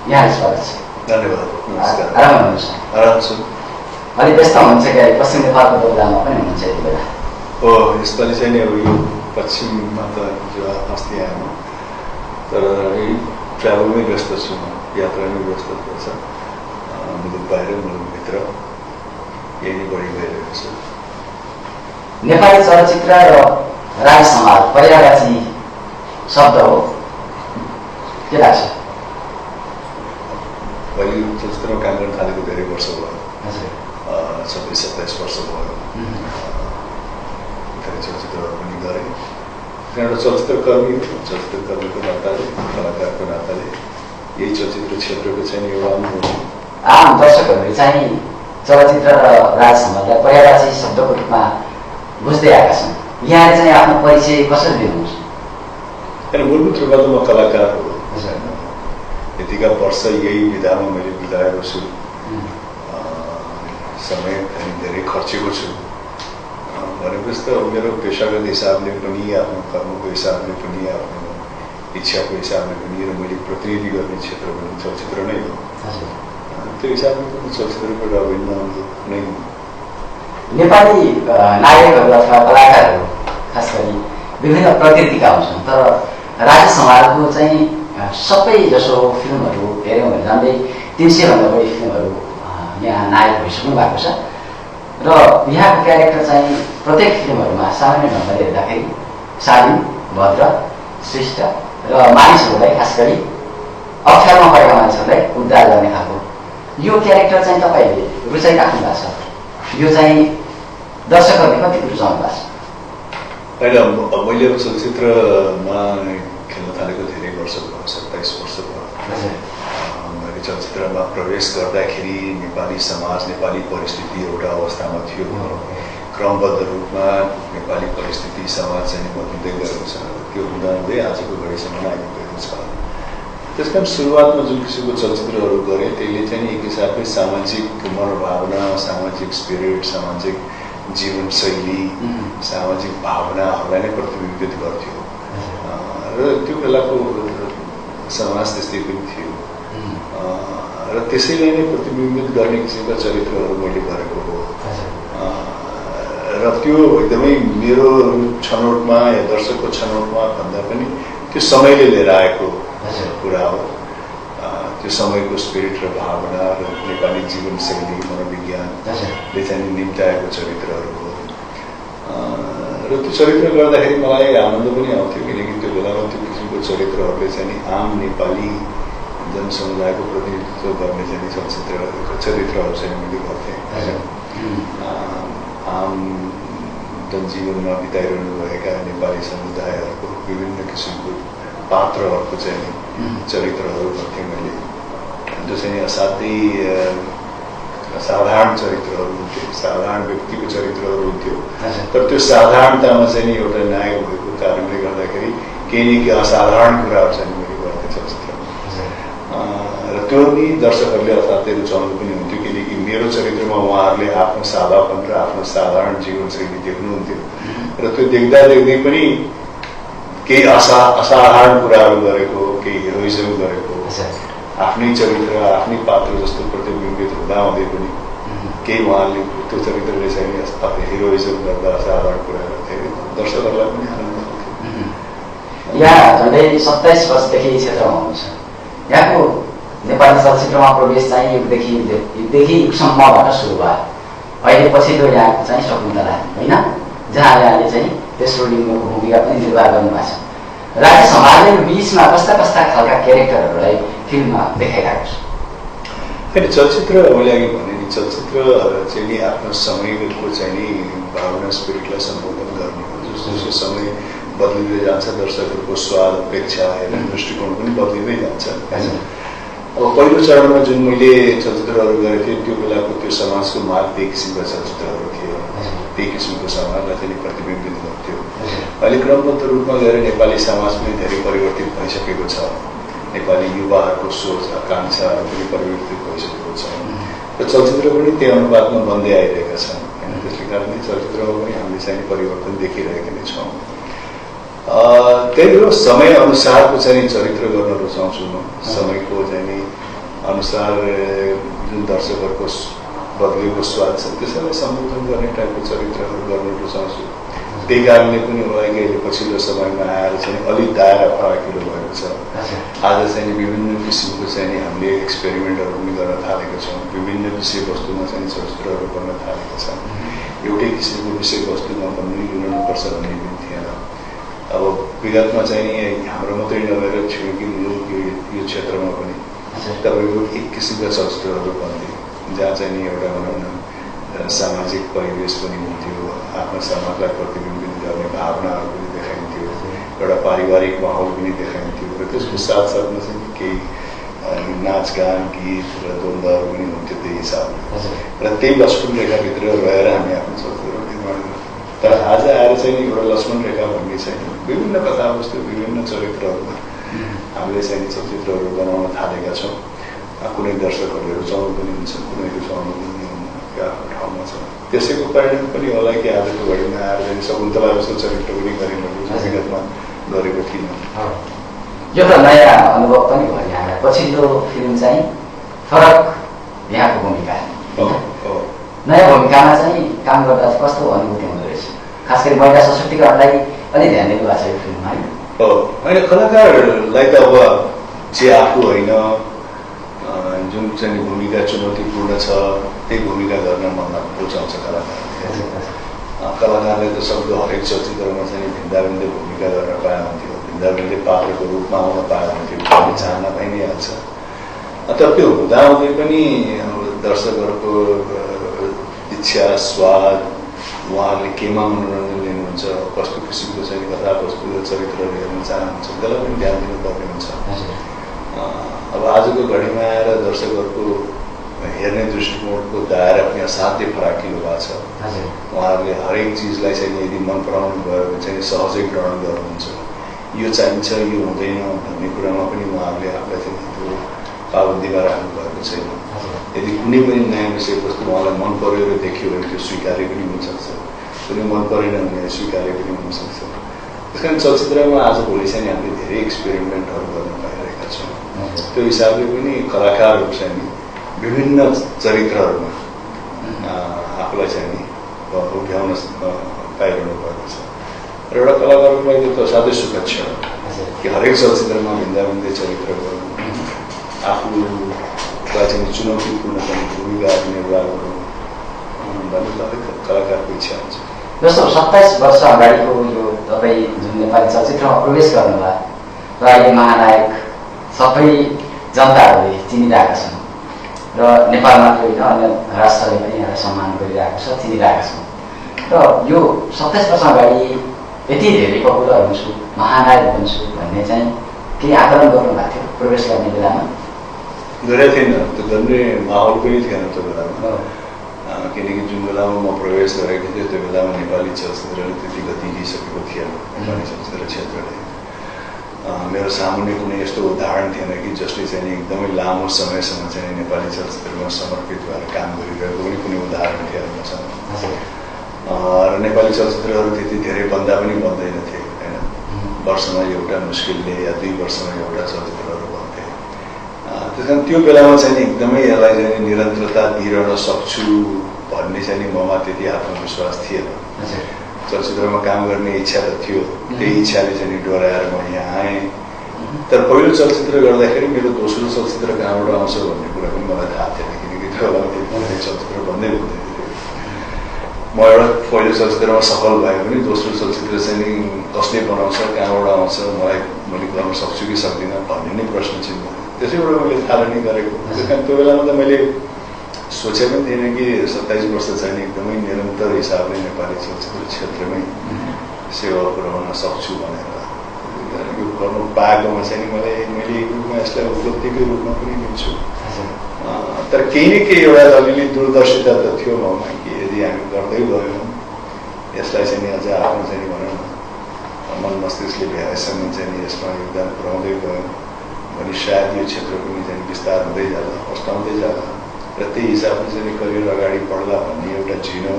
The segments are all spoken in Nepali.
यहाँ स्वागत छ। धन्यवाद। नमस्कार। आराम हुनुहुन्छ? आराम छु। अलि व्यस्त हुनुहुन्छ कि पश्चिम नेपालको दौरामा पनि हुनुहुन्छ यति बेला? हो, यसपालि चाहिँ नि अब यो पश्चिममा त जो अस्ति आएन, तर यही ट्राभलमै व्यस्त छु म, यात्रामै व्यस्त छ। मुलुक बाहिर मुलुकभित्र यही नै बढी भइरहेको छ। नेपाली चलचित्र र राज समाज पर्यायवाची शब्द हो, के लाग्छ? मैले चलचित्रमा काम गर्न थालेको धेरै वर्ष भयो। हजुर। 26-27 वर्ष भयो। धेरै चलचित्रहरू पनि गरेँ। एउटा चलचित्रकर्मी हो, चलचित्रकर्मीको नाताले, कलाकारको नाताले यही चलचित्र क्षेत्रको चाहिँ एउटा अनुभव हो। आम दर्शकहरूले चाहिँ चलचित्र र राज समाजलाई पर्यायवाची शब्दको रूपमा बुझ्दै आएका छन्। यहाँले चाहिँ आफ्नो परिचय कसरी दिनुहुन्छ? मूलभूत रूपमा त म कलाकार हो। यतिका वर्ष यही विधामा मैले बिताएको छु। समय धेरै खर्चेको छु। भनेपछि त मेरो पेसागत हिसाबले पनि, आफ्नो कर्मको हिसाबले पनि, आफ्नो इच्छाको हिसाबले पनि र मैले प्रतिनिधि गर्ने क्षेत्र पनि चलचित्र नै हो। त्यो हिसाबले पनि चलचित्रको एउटा अभिन्न अङ्ग नै हो। नेपाली नायकहरू अथवा कलाकारहरू खास गरी विभिन्न प्रकृतिका हुन्छन्, तर राज्य समाजको चाहिँ सबै जसो फिल्महरू हेऱ्यौँ भने झन्डै 300 भन्दा बढी फिल्महरू यहाँ नायक भइसक्नु भएको छ र यहाँको क्यारेक्टर चाहिँ प्रत्येक फिल्महरूमा सामान्य ढङ्गले हेर्दाखेरि शालीन, भद्र, श्रेष्ठ र मानिसहरूलाई खास गरी अप्ठ्यारोमा परेका मानिसहरूलाई उद्धार गर्ने खालको यो क्यारेक्टर चाहिँ तपाईँले रुचाइराख्नु भएको छ। यो चाहिँ दर्शकहरूले कति रुचाउनु भएको छ? अहिले मैले अब चलचित्रमा खेल्न थालेको धेरै वर्ष भयो, 27 वर्ष भयो। मैले चलचित्रमा प्रवेश गर्दाखेरि नेपाली समाज, नेपाली परिस्थिति एउटा अवस्थामा थियो। क्रमबद्ध रूपमा नेपाली परिस्थिति, समाज चाहिँ बदलिँदै गएको छ। त्यो हुँदै आजको घडीसम्म आइपुगेको छ। त्यस कारण सुरुवातमा जुन किसिमको चलचित्रहरू गरेँ त्यसले चाहिँ एक हिसाबले सामाजिक मनोभावना, सामाजिक स्पिरिट, सामाजिक जीवनशैली, सामाजिक भावनाहरूलाई नै प्रतिबिम्बित गर्थ्यो। र त्यो बेलाको समाज त्यस्तै पनि थियो र त्यसैलाई नै प्रतिबिम्बित गर्ने किसिमका चरित्रहरू मैले गरेको हो। र त्यो एकदमै मेरो छनौटमा या दर्शकको छनौटमा भन्दा पनि त्यो समयले लिएर आएको कुरा हो। त्यो समयको स्पिरिट र भावना र नेपाली जीवनशैली, मनोविज्ञानले चाहिँ निम्त्याएको चरित्रहरू हो। र त्यो चरित्र गर्दाखेरि मलाई आनन्द पनि आउँथ्यो, किनकि त्यो बेलामा त्यो किसिमको चरित्रहरूले चाहिँ आम नेपाली जनसमुदायको प्रतिनिधित्व गर्ने चाहिँ चरित्रहरू चाहिँ मैले गर्थेँ। आम जनजीवनमा बिताइरहनु भएका नेपाली समुदायहरूको विभिन्न किसिमको पात्रहरूको चाहिँ चरित्रहरू गर्थेँ मैले, जो चाहिँ असाध्यै साधारण चरित्रहरू हुन्थ्यो, साधारण व्यक्तिको चरित्रहरू हुन्थ्यो। तर त्यो साधारणतामा चाहिँ एउटा नायक भएको कारणले गर्दाखेरि केही न केही असाधारण कुराहरू चाहिँ मैले गर्थेँ चलचित्रमा। र त्यो नि दर्शकहरूले असाध्यै रुचाउनु पनि हुन्थ्यो, किनकि मेरो चरित्रमा उहाँहरूले आफ्नो सादापन र आफ्नो साधारण जीवनशैली देख्नुहुन्थ्यो। र त्यो देख्दा देख्दै पनि केही असाधारण कुराहरू गरेको, केही हिरोइजम गरेको, आफ्नै चरित्र, आफ्नै पात्र जस्तो प्रतिबिम्बित हुँदाहुँदै पनि केही उहाँले त्यो चरित्रले चाहिँ हिरोइजम गर्दा असाधारण कुरा गर्थे। दर्शकहरूलाई पनि आनन्द आउँथ्यो। यहाँ झन्डै 27 वर्षदेखि क्षेत्रमा हुनुहुन्छ। यहाँको नेपाली चलचित्रमा प्रवेश चाहिँ युगदेखि युगसम्मबाट सुरु भयो। अहिले पछिल्लो यहाँको चाहिँ शकुन्तला होइन, जहाँ यहाँले चाहिँ तेस्रो लिङ्गको भूमिका पनि निर्वाह गर्नुभएको छ। राज्य समाजले बिचमा कस्ता कस्ता खालका क्यारेक्टरहरूलाई फिल्ममा देखाइरहेको छ? होइन, चलचित्र मैले अघि भने नि चलचित्र चाहिँ नि आफ्नो समयको चाहिँ नि भावना स्पिरिटलाई सम्बोधन गर्ने हो। जस्तो समय बदलिँदै जान्छ, दर्शकहरूको स्वाद, अपेक्षा, हेर्ने दृष्टिकोण पनि बदलिँदै जान्छ। अब पहिलो चरणमा जुन मैले चलचित्रहरू गरेको थिएँ त्यो बेलाको त्यो समाजको माग त्यही किसिमका चलचित्रहरू थियो, त्यही किसिमको समाजलाई चाहिँ प्रतिबिम्बित गर्थ्यो। अहिले क्रमबद्ध रूपमा गएर नेपाली समाज पनि धेरै परिवर्तित भइसकेको छ। नेपाली युवाहरूको सोच, आकाङ्क्षाहरू पनि परिवर्तित भइसकेको छ र चलचित्र पनि त्यही अनुपातमा बन्दै आइरहेका छन्। त्यसले कारणले चलचित्रमा पनि हामीले चाहिँ परिवर्तन देखिरहेका नै छौँ। त्यही हो, समय अनुसारको चाहिँ चरित्र गर्न रुचाउँछु म। समयको चाहिँ अनुसार जुन दर्शकहरूको बदलेको स्वाद छ त्यसैलाई सम्बोधन गर्ने टाइपको चरित्रहरू गर्न रुचाउँछु। त्यही कारणले पनि होला कि अहिले पछिल्लो समयमा आएर चाहिँ अलिक दायरा फराकिलो भएको छ। आज चाहिँ विभिन्न किसिमको चाहिँ हामीले एक्सपेरिमेन्टहरू पनि गर्न थालेका छौँ। विभिन्न विषयवस्तुमा चाहिँ चलचित्रहरू गर्न थालेका छौँ। एउटै किसिमको विषयवस्तुमा पनि लिनुपर्छ भन्ने पनि थिएन। अब विगतमा चाहिँ हाम्रो मात्रै नभएर छिमेकी मुलुक यो क्षेत्रमा पनि तपाईँको एक किसिमका चलचित्रहरू बन्थे जहाँ चाहिँ एउटा भनौँ न सामाजिक परिवेश पनि हुन्थ्यो, आफ्नो समाजलाई प्रतिबिम्बित गर्ने भावनाहरू पनि देखाइन्थ्यो, एउटा पारिवारिक माहौल पनि देखाइन्थ्यो र त्यसको साथसाथमा चाहिँ केही नाचगान गीत र द्वन्द्वहरू पनि हुन्थ्यो त्यही हिसाबले र त्यही लक्ष्मण रेखाभित्र रहेर हामी आफ्नो चलचित्रहरू निर्माण गर्थ्यौँ। तर आज आएर चाहिँ एउटा लक्ष्मण रेखा भन्ने छैन। विभिन्न कथावस्तु विभिन्न चरित्रहरूमा हामीले चाहिँ चलचित्रहरू बनाउन थालेका छौँ। कुनै दर्शकहरूले रुचाउनु पनि हुन्छ, कुनै रुचाउनु पनि आफ्नो ठाउँमा छ। त्यसैको परिणाम पनि होला कि आजको घडीमा आएर चाहिँ शकुन्तला जस्तो चरित्र पनि गरेको विगतमा गरेको थिएन। यो त नयाँ अनुभव पनि भयो यहाँलाई। पछिल्लो फिल्म चाहिँ फरक यहाँको भूमिका, नयाँ भूमिकामा चाहिँ काम गर्दा कस्तो अनुभूति हुँदो रहेछ? खास गरी महिला सशक्तिकरणलाई अलि ध्यान दिनु भएको छ यो फिल्ममा है? होइन, कलाकारलाई त अब जे आफू होइन जुन चाहिँ भूमिका चुनौतीपूर्ण छ त्यही भूमिका गर्न मन रुचाउँछ कलाकारले त सक्दो हरेक चलचित्रमा चाहिँ भिन्दा भिन्दै भूमिका गर्न पाए हुन्थ्यो, भिन्दा भिन्दै पात्रको रूपमा आउन पाए हुन्थ्यो भन्ने चाहना भइ नै हाल्छ। तर त्यो हुँदाहुँदै पनि दर्शकहरूको इच्छा स्वाद उहाँहरूले केमा मनोरञ्जन लिनुहुन्छ, कस्तो किसिमको चाहिँ कथावस्तु र चरित्रहरू हेर्न चाहनुहुन्छ त्यसलाई पनि ध्यान दिनुपर्ने हुन्छ। अब आजको घडीमा आएर दर्शकहरूको हेर्ने दृष्टिकोणको दायरा पनि असाध्यै फराकिलो भएको छ। उहाँहरूले हरेक चिजलाई चाहिँ यदि मन पराउनु भयो भने चाहिँ सहजै ग्रहण गर्नुहुन्छ। यो चाहिन्छ यो हुँदैन भन्ने कुरामा पनि उहाँहरूले आफूलाई चाहिँ त्यो पाबन्दीमा राख्नु भएको छैन। यदि कुनै पनि नयाँ विषयवस्तु उहाँलाई मन पर्यो र देखियो भने त्यो स्वीकार्य पनि हुनसक्छ, कुनै मन परेन भने स्वीकार्य पनि हुनसक्छ। त्यस कारण चलचित्रमा आजभोलि चाहिँ हामीले धेरै एक्सपेरिमेन्टहरू गर्न पाइरहेका छौँ। त्यो हिसाबले पनि कलाकारहरू चाहिँ विभिन्न चरित्रहरूमा आफूलाई चाहिँ उभ्याउन पाइरहनु भएको छ र एउटा कलाकारको लागि त असाध्यै सुखद छ कि हरेक चलचित्रमा भिन्दा भिन्दै चरित्र गर्नु, आफूलाई चाहिँ चुनौतीपूर्ण पनि भूमिकाहरू निर्वाह गर्नु भन्ने हरेक कलाकारको इच्छा हुन्छ। जस्तो 27 वर्ष अगाडिको यो तपाईँ जुन नेपाली चलचित्रमा प्रवेश गर्नुभयो र अहिले महानायक सबै जनताहरूले चिनिरहेका छन् र नेपाल मात्र होइन अन्य राष्ट्रले पनि यहाँलाई सम्मान गरिरहेको छ, चिनिरहेका छन् र यो 27 वर्ष अगाडि यति धेरै पपुलर हुन्छु, महानायक हुन्छु भन्ने चाहिँ केही आकलन गर्नुभएको थियो प्रवेश गर्ने बेलामा? गरेको थिएन, त्यो गर्ने माहौल पनि थिएन त्यो बेलामा। किनकि जुन बेलामा म प्रवेश गरेको थिएँ त्यो बेलामा नेपाली चलचित्रले त्यति गति लिइसकेको थिएन। नेपाली चलचित्र क्षेत्रले मेरो सामुन्ने कुनै यस्तो उदाहरण थिएन कि जसले चाहिँ एकदमै लामो समयसम्म चाहिँ नेपाली चलचित्रमा समर्पित भएर काम गरिरहेको पनि कुनै उदाहरण थिएन मसँग। र नेपाली चलचित्रहरू त्यति धेरै बन्दा पनि बन्दैनथे होइन। वर्षमा एउटा मुस्किलले या 2 वर्षमा एउटा चलचित्रहरू बन्थे। त्यस कारण त्यो बेलामा चाहिँ एकदमै यसलाई चाहिँ निरन्तरता दिइरहन सक्छु भन्ने चाहिँ ममा त्यति आत्मविश्वास थिएन। चलचित्रमा काम गर्ने इच्छा त थियो, त्यही इच्छाले चाहिँ डोराएर म यहाँ आएँ। तर पहिलो चलचित्र गर्दाखेरि मेरो दोस्रो चलचित्र कहाँबाट आउँछ भन्ने कुरा पनि मलाई थाहा थिएन, किनकि त्यो बेलामा त्यति चलचित्र बन्दै हुँदैन थियो। म एउटा पहिलो चलचित्रमा सफल भए पनि दोस्रो चलचित्र चाहिँ कसले बनाउँछ, कहाँबाट आउँछ, मैले गर्न सक्छु कि सक्दिनँ भन्ने नै प्रश्न चाहिँ भयो। त्यसैबाट मैले थाहा नै गरेको। त्यस कारण त्यो बेलामा त मैले सोचे पनि थिएन कि 27 वर्ष चाहिँ एकदमै निरन्तर हिसाबले नेपाली चलचित्र क्षेत्रमै सेवा पुर्याउन सक्छु भनेर यो गर्नु पाएकोमा चाहिँ मैले एक रूपमा यसलाई उपलब्धिकै रूपमा पनि लिन्छु। तर केही न केही एउटा अलिअलि दूरदर्शिता त थियो ममा कि यदि हामी गर्दै गयौँ यसलाई चाहिँ अझ आफ्नो चाहिँ भनौँ न मन मस्तिष्कले भ्याएसम्म चाहिँ यसमा योगदान पुर्याउँदै गयौँ भने सायद यो क्षेत्र पनि चाहिँ विस्तार हुँदै जाला, फस्टाउँदै जाला र त्यही हिसाबले चाहिँ करियर अगाडि बढ्ला भन्ने एउटा झिनो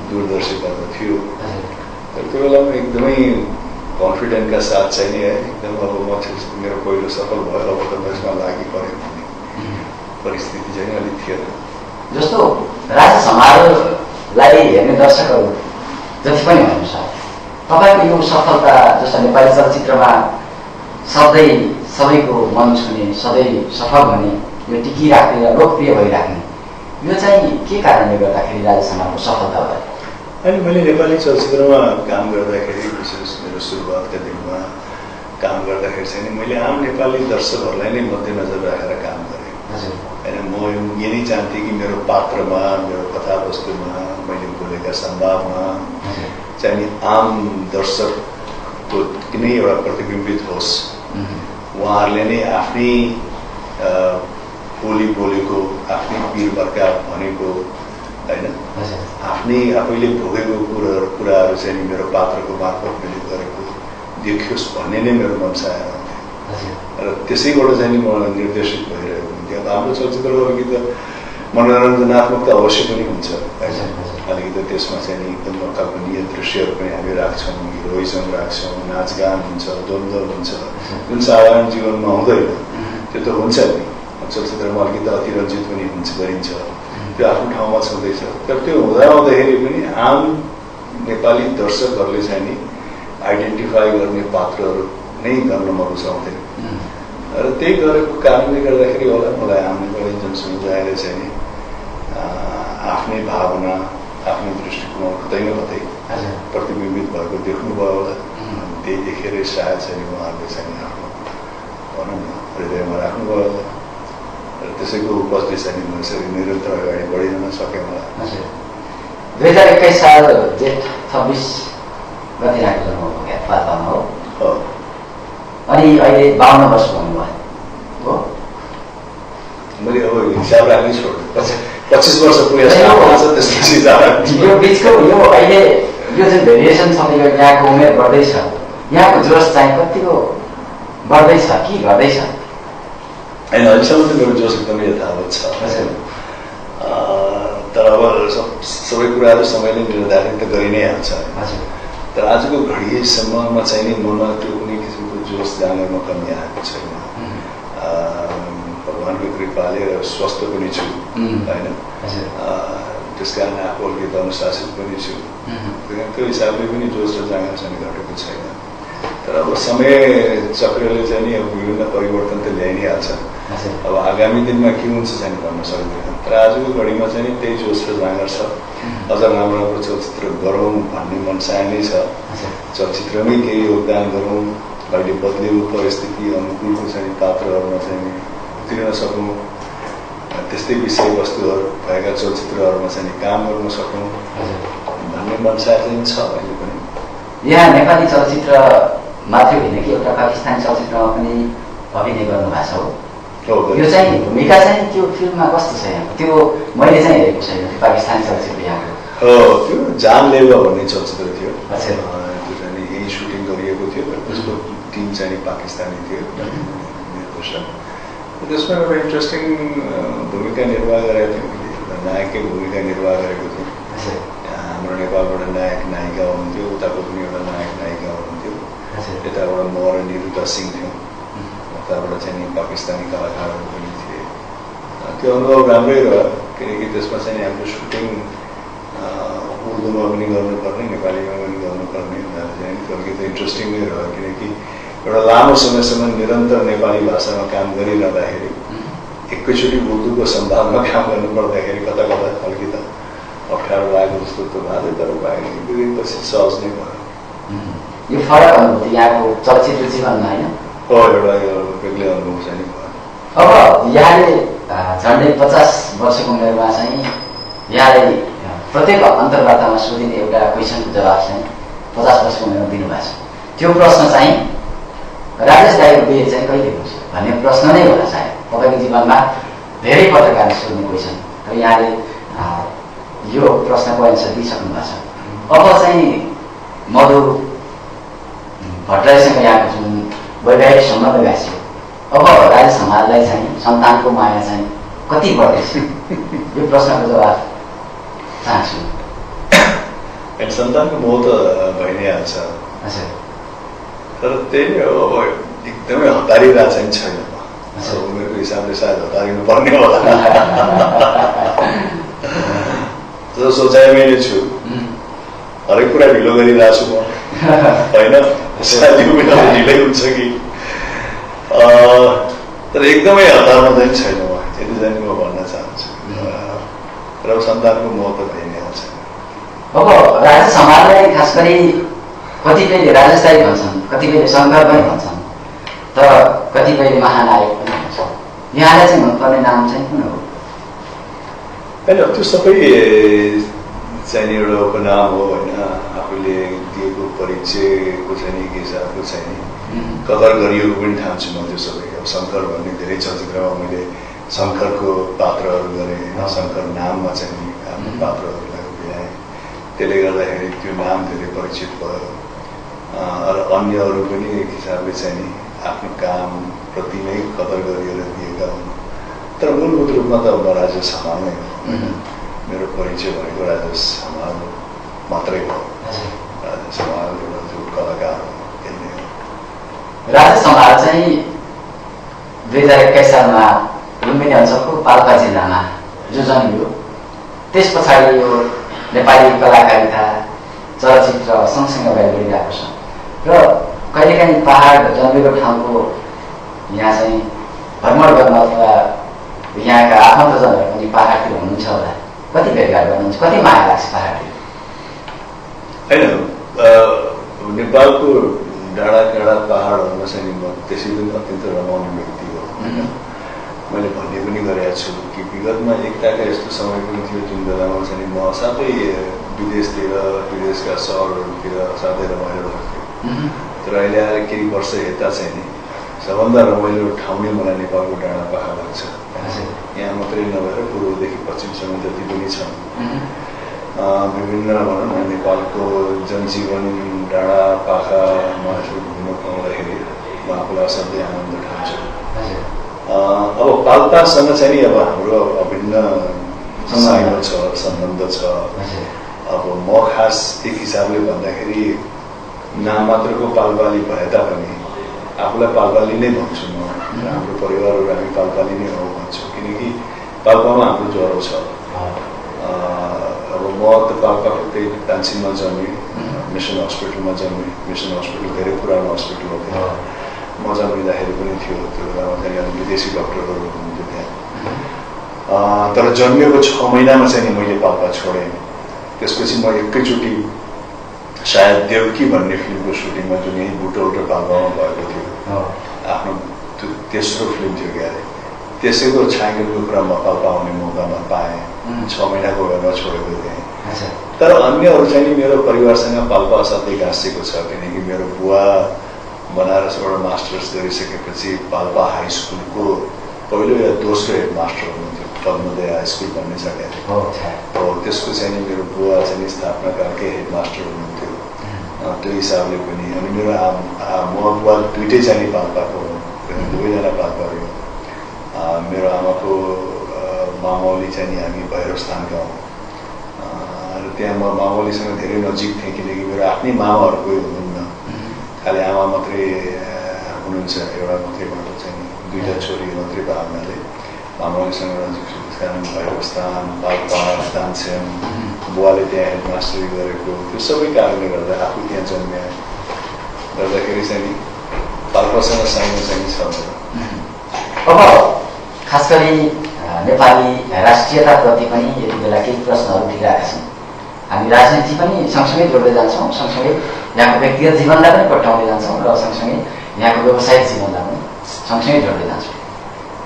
दूरदर्शिता त थियो। तर त्यो बेलामा एकदमै कन्फिडेन्टका साथ चाहिँ नि एकदम अब म मेरो पहिलो सफल भयो, अब त म यसमा लागि पऱ्यो भन्ने परिस्थिति चाहिँ अलिक थियो। जस्तो राजा समारोहलाई हेर्ने दर्शकहरू जति पनि हुनुहुन्छ, तपाईँको यो सफलता जस्तो नेपाली चलचित्रमा सधैँ सबैको मन छुने, सधैँ सफल हुने, यो टिकिराख्ने र लोकप्रिय भइराख्ने, यो चाहिँ के कारणले गर्दाखेरि राजा समारोहको सफलता भयो? अनि मैले नेपाली चलचित्रमा काम गर्दाखेरि, विशेष मेरो सुरुवातका दिनमा काम गर्दाखेरि चाहिँ मैले आम नेपाली दर्शकहरूलाई नै मध्यनजर राखेर काम गरेँ। होइन, म यो नै चाहन्थेँ कि मेरो पात्रमा, मेरो कथावस्तुमा, मैले बोलेका संवादमा चाहिँ आम दर्शकको कुनै एउटा प्रतिबिम्बित होस्। उहाँहरूले नै आफ्नै बोली बोलेको, आफ्नै पीर बर्का भनेको, होइन, आफ्नै आफैले भोगेको कुराहरू चाहिँ मेरो पात्रको मार्फत मैले गरेको देखियोस् भन्ने नै मेरो मनसाय हुन्थ्यो। र त्यसैबाट चाहिँ म निर्देशित भइरहेको हुन्थ्यो। अब हाम्रो चलचित्रको अलिकति मनोरञ्जनात्मक त अवश्य पनि हुन्छ, होइन, अलिकति त्यसमा चाहिँ एकदम अकल्पनीय दृश्यहरू पनि हामी राख्छौँ, हिरोइजम राख्छौँ, नाचगान हुन्छ, द्वन्द्व हुन्छ, जुन साधारण जीवनमा हुँदैन त्यो त हुन्छ नि। चलचित्रमा अलिकति अतिरञ्जित पनि गरिन्छ, त्यो आफ्नो ठाउँमा छँदैछ। तर त्यो हुँदाखेरि पनि आम नेपाली दर्शकहरूले चाहिँ नि आइडेन्टिफाई गर्ने पात्रहरू नै गर्न म रुचाउँथेँ। र त्यही गरेको कारणले गर्दाखेरि होला मलाई आम नेपाली जनसमुदायले चाहिँ नि आफ्नै भावना, आफ्नो दृष्टिकोण कतै न कतै प्रतिबिम्बित भएको देख्नुभयो होला। त्यही देखेरै सायद चाहिँ उहाँहरूले चाहिँ आफ्नो भनौँ न हृदयमा राख्नुभयो होला। र त्यसैको उपजले चाहिँ यसरी निरन्तर अगाडि बढिरहन सक्यो मलाई। 2021 साल जेठ 26 गति राखेको जन्म भयो पाल्पामा हो। अनि अहिले 52 वर्ष हुनुभयो हो। मैले अब हिसाब राख्नै छोडेँ, 25 वर्ष पुगेछ त्यसपछि यो बिचको यो अहिले यो जुन भेरिएसन छ, यो यहाँको उमेर बढ्दैछ, यहाँको जोस चाहिँ कतिको बढ्दैछ कि घट्दैछ? होइन, अहिलेसम्म त मेरो जोस एकदमै यथावत छ। तर अब सबै कुराहरू समयले निर्धारित त गरि नै हाल्छ। तर आजको घडीसम्ममा चाहिँ नि ममा त्यो कुनै किसिमको जोस जाँगरमा कमी आएको छैन। भगवानको कृपाले र स्वस्थ पनि छु, होइन, त्यस कारण आफू अलिकति अनुशासित पनि छु। त्यो हिसाबले पनि जोस र जाँगर चाहिँ घटेको छैन। तर अब समय चक्रले चाहिँ नि अब विभिन्न परिवर्तन त ल्याइ नै हाल्छ। अब आगामी दिनमा के हुन्छ चाहिँ भन्न सक्दैन। तर आजको घडीमा चाहिँ नि त्यही जोस र जाँगर छ। अझ राम्रो राम्रो चलचित्र गरौँ भन्ने मनसाय नै छ। चलचित्रमै केही योगदान गरौँ, अहिले बदलेको परिस्थिति अनुकूलको चाहिँ पात्रहरूमा चाहिँ उत्रिन सकौँ, त्यस्तै विषयवस्तुहरू भएका चलचित्रहरूमा चाहिँ काम गर्न सकौँ भन्ने मनसाय चाहिँ छ अहिले पनि। यहाँ नेपाली चलचित्र मात्रै होइन कि एउटा पाकिस्तानी चलचित्रमा पनि अभिनय गर्नुभएको छ हो। यो चाहिँ भूमिका चाहिँ त्यो फिल्ममा कस्तो छ यहाँको? त्यो मैले चाहिँ हेरेको छैन त्यो पाकिस्तानी चलचित्र यहाँको। त्यो जानलेवा भन्ने चलचित्र थियो। त्यो चाहिँ यही सुटिङ गरिएको थियो। त्यसको टिम चाहिँ पाकिस्तानी थियो निर्देशक। त्यसमा एउटा इन्ट्रेस्टिङ भूमिका निर्वाह गरेको थिएँ मैले। एउटा नायककै भूमिका निर्वाह गरेको थिएँ। हाम्रो नेपालबाट नायक नायिका हुनुहुन्थ्यो, उताको पनि एउटा नायक नायिका हुनुहुन्थ्यो। यताबाट म र निरुता सिंह थियौँ, उताबाट चाहिँ पाकिस्तानी कलाकारहरू पनि थिए। त्यो अनुभव राम्रै रह्यो, किनकि त्यसमा चाहिँ हाम्रो सुटिङ उर्दूमा पनि गर्नुपर्ने, नेपालीमा पनि गर्नुपर्ने हुनाले चाहिँ अलिकति इन्ट्रेस्टिङ नै रह्यो। किनकि एउटा लामो समयसम्म निरन्तर नेपाली भाषामा काम गरिरहँदाखेरि एकैचोटि उर्दूको संवादमा काम गर्नु पर्दाखेरि कता कता अलिकति अप्ठ्यारो लागेको जस्तो त भयो। तर पछि सहज नै भयो। यो फरक अनुभूति यहाँको चलचित्र जीवनमा होइन? एउटा बेग्लै अनुभव चाहिँ भयो। अब यहाँले झन्डै 50 वर्षको उमेरमा चाहिँ यहाँले प्रत्येक अन्तर्वार्तामा सोधिने एउटा क्वेसनको जवाब चाहिँ 50 वर्षको उमेरमा दिनुभएको छ। त्यो प्रश्न चाहिँ राजेश दाइको बिहे चाहिँ कहिले हुन्छ भन्ने प्रश्न नै होला सायद तपाईँको जीवनमा धेरै पत्रकारले सोध्ने क्वेसन। तर यहाँले यो प्रश्नको एन्सर दिइसक्नु भएको छ। अब चाहिँ मधु भट्टराईसँग यहाँको जुन वैवाहिक सम्बन्ध गाँसियो, अब राजेश हमाललाई चाहिँ सन्तानको माया चाहिँ कति बढ्दैछ? यो प्रश्नको जवाब चाहन्छु। सन्तानको मोह त भइ नै हाल्छ। तर त्यही अब एकदमै हतारिरहेको चाहिँ छैन। उमेरको हिसाबले सायद हतारिनु पर्ने होला जो सोचाइमै नै छु हरेक कुरा ढिलो गरिरहेको छु म होइन सायद यो बेला ढिलै हुन्छ कि तर एकदमै हतारमा चाहिँ छैन म यति चाहिँ म भन्न चाहन्छु र सन्तानको महत्त्व भइ नै आउँछ अब राजेश हमाललाई खास गरी कतिपयले राजेश दाइ भन्छन् कतिपयले शङ्कर पनि भन्छन् तर कतिपयले महानायक पनि भन्छन् यहाँलाई चाहिँ मनपर्ने नाम चाहिँ कुन हो होइन त्यो सबै चाहिँ एउटा उपनाम हो होइन आफूले दिएको परिचयको चाहिँ नि हिसाबको चाहिँ नि कदर गरिएको पनि ठान्छु म त्यो सबै अब शङ्कर भन्ने धेरै चलचित्रमा मैले शङ्करको पात्रहरू गरेँ होइन शङ्कर नाममा चाहिँ नि आफ्नो पात्रहरूलाई उभ्याएँ त्यसले गर्दाखेरि त्यो नाम धेरै परिचित भयो र अन्यहरू पनि एक हिसाबले चाहिँ नि आफ्नो कामप्रति नै कदर गरिएर दिएका हुन् तर मूलभूत रूपमा त म राजेश हमाल नै हो मेरो परिचय भनेको राजेश हमाल मात्रै हो राजेश हमाल एउटा जो कलाकार हो त्यसले हो राजेश हमाल चाहिँ 2021 सालमा लुम्बिनी अञ्चलको पाल्पा जिल्लामा जो जन्मियो त्यस पछाडि यो नेपाली कलाकारिता चलचित्र सँगसँगै अगाडि बढिरहेको छ र कहिलेकाहीँ पहाड जन्मेको ठाउँको यहाँ चाहिँ भ्रमण गर्न अथवा यहाँका आफन्तजनहरू पनि पहाडतिर हुनुहुन्छ होला कति भेटघाट गर्नुहुन्छ कति माया लाग्छ पहाडतिर होइन नेपालको डाँडा काँडा पहाडहरूमा चाहिँ म त्यसै पनि अत्यन्त रमाउने व्यक्ति हो मैले भन्ने पनि गरेको छु कि विगतमा एकताका यस्तो समय पनि थियो जुन बेलामा चाहिँ म साथै विदेशतिर विदेशका सहरहरूतिर साथै रमाइलो गर्थ्यो तर अहिले आएर केही वर्ष यता चाहिँ नि सबभन्दा रमाइलो ठाउँ नै मलाई नेपालको डाँडा पाखा लाग्छ यहाँ मात्रै नभएर पूर्वदेखि पश्चिमसम्म जति पनि छन् विभिन्न भनौँ न नेपालको जनजीवन डाँडा पाखामा यसो घुम्न पाउँदाखेरि म आफूलाई असाध्यै आनन्द ठान्छु अब पाल्पासँग चाहिँ नि अब हाम्रो अभिन्न साइनो छ सम्बन्ध छ अब म खास एक हिसाबले भन्दाखेरि नाम मात्रको पाल्पाली भए तापनि आफूलाई पाल्पाली नै भन्छु म हाम्रो परिवारहरू हामी पाल्पाली नै हो भन्छु किनकि पाल्पामा हाम्रो ज्वरो छ अब म त पाल्पाको त्यही टान्सिनमा जन्मेँ मिसन हस्पिटलमा जन्मेँ मिसन हस्पिटल धेरै पुरानो हस्पिटल हो थियो म जन्मिँदाखेरि पनि थियो त्यो बेलामा चाहिँ अब विदेशी डक्टरहरू हुनुहुन्थ्यो त्यहाँ तर जन्मेको 6 महिनामा चाहिँ नि मैले पाल्पा छोडेँ त्यसपछि म एकैचोटि सायद देवकी भन्ने फिल्मको सुटिङमा जुन यही बुटवल र पाल्पामा भएको थियो आफ्नो तेस्रो फिल्म थियो क्यारे त्यसैको छायाङ्कनको कुरा म पाल्पा आउने मौकामा पाएँ 6 महिनाको बेलामा छोडेको थिएँ तर अन्यहरू चाहिँ नि मेरो परिवारसँग पाल्पा असाध्यै गाँसेको छ किनकि मेरो बुवा बनारसबाट मास्टर्स गरिसकेपछि पाल्पा हाई स्कुलको पहिलो या दोस्रो हेड मास्टर हुनुहुन्थ्यो पद्मोदय हाई स्कुल भन्ने छ क्या हो त्यसको चाहिँ नि मेरो बुवा चाहिँ स्थापनाकालकै हेड मास्टर हुनुहुन्थ्यो त्यो हिसाबले पनि अनि मेरो म बुवा दुइटै चाहिँ नि पाल्पाको दुवैजना पाल्पा हो मेरो आमाको मामौली चाहिँ नि हामी भैरवस्थानका हौँ र त्यहाँ म मामौलीसँग धेरै नजिक थिएँ किनकि मेरो आफ्नै मामाहरू कोही हुनुहुन्न खालि आमा मात्रै हुनुहुन्छ एउटा मात्रैबाट चाहिँ दुईवटा छोरी मात्रै भावनाले मामौलीसँग नजिक छु त्यस कारण भैरवस्थान पाल्पा दानसेन बुवाले त्यहाँ हेड मास्टरी गरेको त्यो सबै कारणले गर्दा आफू त्यहाँ जन्मिए गर्दाखेरि चाहिँ नि पाल्पासँग साइनो चाहिँ छ अब खास गरी नेपाली राष्ट्रियताप्रति पनि यति बेला केही प्रश्नहरू उठिरहेका छन् हामी राजनीति पनि सँगसँगै जोड्दै जान्छौँ सँगसँगै यहाँको व्यक्तिगत जीवनलाई पनि पट्याउँदै जान्छौँ र सँगसँगै यहाँको व्यावसायिक जीवनलाई पनि सँगसँगै जोड्दै जान्छौँ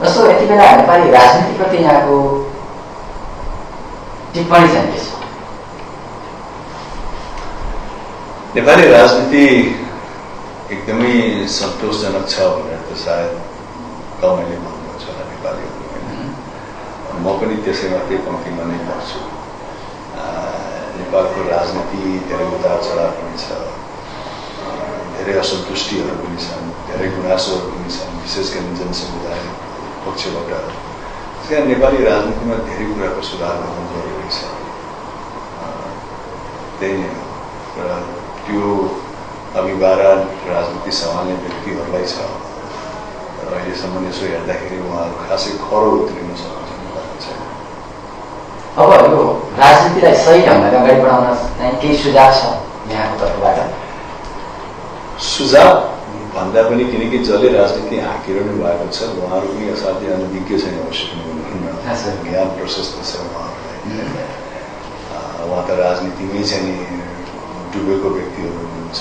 जस्तो यति बेला नेपाली राजनीतिप्रति यहाँको टिप्पणी चाहिँ के छ नेपाली राजनीति एकदमै सन्तोषजनक छ भनेर त सायद कमैले भन्नुहुन्छ होला नेपालीहरू होइन म पनि त्यसैमा त्यही पङ्क्तिमा नै पर्छु नेपालको राजनीति धेरै उतार चढाव पनि छ धेरै असन्तुष्टिहरू पनि छन् धेरै गुनासोहरू पनि छन् विशेष गरी जनसमुदाय पक्षबाट त्यस कारण नेपाली राजनीतिमा धेरै कुराको सुधार गर्नु जरुरी छ त्यही नै हो र त्यो अभिभारा राजनीति सम्हाल्ने व्यक्तिहरूलाई छ र अहिलेसम्म यसो हेर्दाखेरि उहाँहरू खासै खरो उत्रिन सक्नु भएको छैन। अब यो राजनीतिलाई सही ढङ्गले अगाडि बढाउन चाहिँ केही सुझाव छ यहाँको तर्फबाट? सुझाव भन्दा पनि किनकि जसले राजनीति हाँकिरहनु भएको छ उहाँहरू पनि असाध्यै अनभिज्ञ छैन, अवश्य पनि हुनुहुन्न, ज्ञान प्रशस्त छ उहाँहरूलाई। उहाँ त राजनीतिमै चाहिँ डुबेको व्यक्तिहरू हुनुहुन्छ।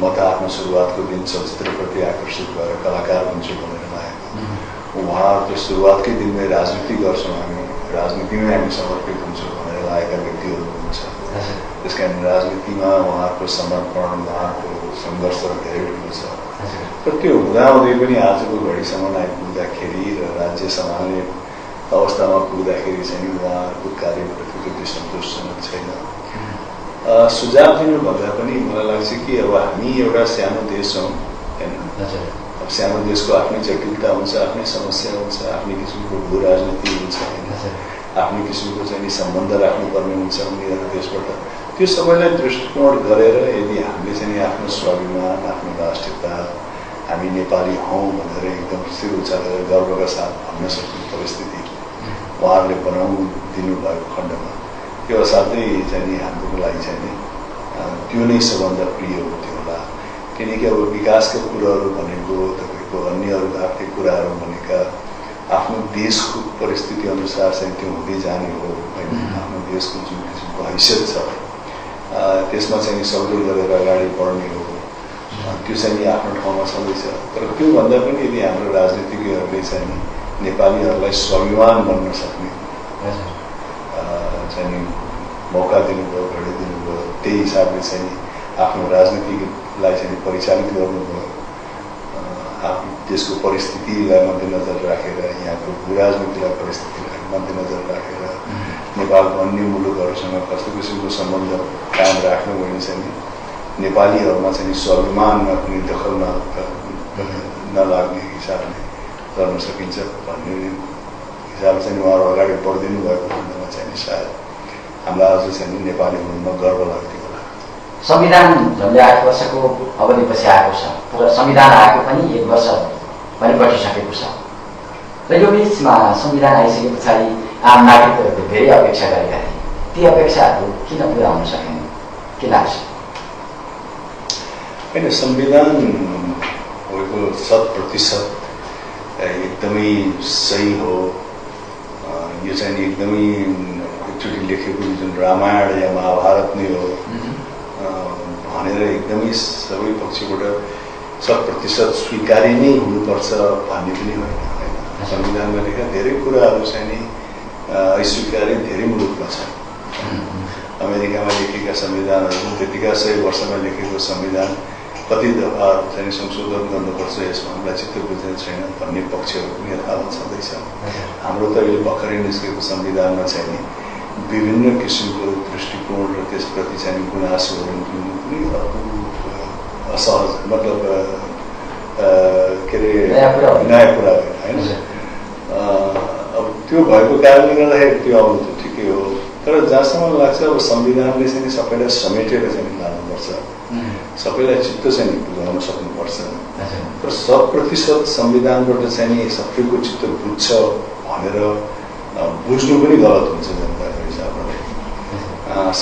म त आफ्नो सुरुवातको दिन चलचित्रप्रति आकर्षित भएर कलाकार हुन्छु भनेर लागेको, उहाँहरू त सुरुवातकै दिनमै राजनीति गर्छौँ हामी, राजनीतिमै हामी समर्पित हुन्छौँ भनेर लागेका व्यक्तिहरू हुनुहुन्छ। त्यस कारण राजनीतिमा उहाँहरूको समर्पण, उहाँहरूको सङ्घर्ष धेरै ठुलो छ। र त्यो हुँदाहुँदै पनि आजको घडीसम्म आइपुग्दाखेरि र राज्य सम्हाल्ने अवस्थामा पुग्दाखेरि चाहिँ उहाँहरूको कार्यप्रति त्यति सन्तोषजनक छैन। सुझाव दिनुभन्दा पनि मलाई लाग्छ कि अब हामी एउटा सानो देश हौँ होइन, अब सानो देशको आफ्नै जटिलता हुन्छ, आफ्नै समस्या हुन्छ, आफ्नै किसिमको भू राजनीति हुन्छ होइन, आफ्नै किसिमको चाहिँ सम्बन्ध राख्नुपर्ने हुन्छ उनीहरू देशबाट। त्यो सबैलाई दृष्टिकोण गरेर यदि हामीले चाहिँ आफ्नो स्वाभिमान, आफ्नो राष्ट्रियता, हामी नेपाली हौँ भनेर एकदम शिर उचालेर गर्वका साथ भन्न सक्ने परिस्थिति उहाँहरूले बनाउनु दिनुभएको खण्डमा त्यो असाध्यै चाहिँ हाम्रो लागि चाहिँ त्यो नै सबभन्दा प्रिय हुन्थ्यो होला। किनकि अब विकासका कुराहरू भनेको तपाईँको अन्य अरू आर्थिक कुराहरू भनेका आफ्नो देशको परिस्थिति अनुसार चाहिँ त्यो हुँदै जाने हो होइन। आफ्नो देशको जुन किसिमको हैसियत छ त्यसमा चाहिँ सौदो गरेर अगाडि बढ्ने हो, त्यो चाहिँ आफ्नो ठाउँमा छँदैछ। तर त्योभन्दा पनि यदि हाम्रो राजनीतिज्ञहरूले चाहिँ नेपालीहरूलाई स्वाभिमान बन्न सक्ने चाहिँ मौका दिनुभयो, घडी दिनुभयो, त्यही हिसाबले चाहिँ आफ्नो राजनीतिलाई चाहिँ परिचालित गर्नुभयो। आफ्नो देशको परिस्थितिलाई मध्यनजर राखेर, यहाँको भू राजनीतिलाई परिस्थितिलाई मध्यनजर राखेर नेपालको अन्य मुलुकहरूसँग कस्तो किसिमको सम्बन्ध कायम राख्नु भने चाहिँ नेपालीहरूमा चाहिँ स्वाभिमानमा कुनै दखल नलाग्ने हिसाबले गर्न सकिन्छ भन्ने हिसाबले चाहिँ उहाँहरू अगाडि बढिदिनु भएको खण्डमा चाहिँ सायद हामीलाई आज चाहिँ नेपाली हुनुमा गर्व लाग्थ्यो होला। संविधान झन्डै 8 वर्षको अवधिपछि आएको छ, तर संविधान आएको पनि 1 वर्ष पनि बटिसकेको छ र यो बिचमा संविधान आइसके पछाडि आम नागरिकहरूले धेरै अपेक्षा गरेका थिए, ती अपेक्षाहरू किन पुरा हुन सकेन, के लाग्छ? होइन, संविधान भएको 100% एकदमै सही हो। यो चाहिँ एकदमै एकचोटि लेखेको जुन रामायण या महाभारत नै हो भनेर एकदमै सबै पक्षबाट 100% स्वीकार्य नै हुनुपर्छ भन्ने पनि होइन। संविधानमा लेखेका धेरै कुराहरू चाहिँ नि अस्वीकार्य धेरै मुलुकमा छ। अमेरिकामा लेखेका संविधानहरू त्यतिका 100 वर्षमा लेखेको संविधान कति दफा चाहिँ संशोधन गर्नुपर्छ यसमा हामीलाई चित्त बुझ्ने छैन भन्ने पक्षहरू पनि यथावत छँदैछ। हाम्रो त अहिले भर्खरै निस्केको संविधानमा चाहिँ नि विभिन्न किसिमको दृष्टिकोण र त्यसप्रति चाहिँ गुनासोहरू पनि असहज मतलब के अरे नयाँ कुरा होइन। अब त्यो भएको कारणले गर्दाखेरि त्यो आउनु त ठिकै हो, तर जहाँसम्म लाग्छ अब संविधानले चाहिँ सबैलाई समेटेर चाहिँ लानुपर्छ, सबैलाई चित्त चाहिँ बुझाउन सक्नुपर्छ। तर 100% संविधानबाट चाहिँ नि सबैको चित्त बुझ्छ भनेर बुझ्नु पनि गलत हुन्छ जनताको हिसाबले।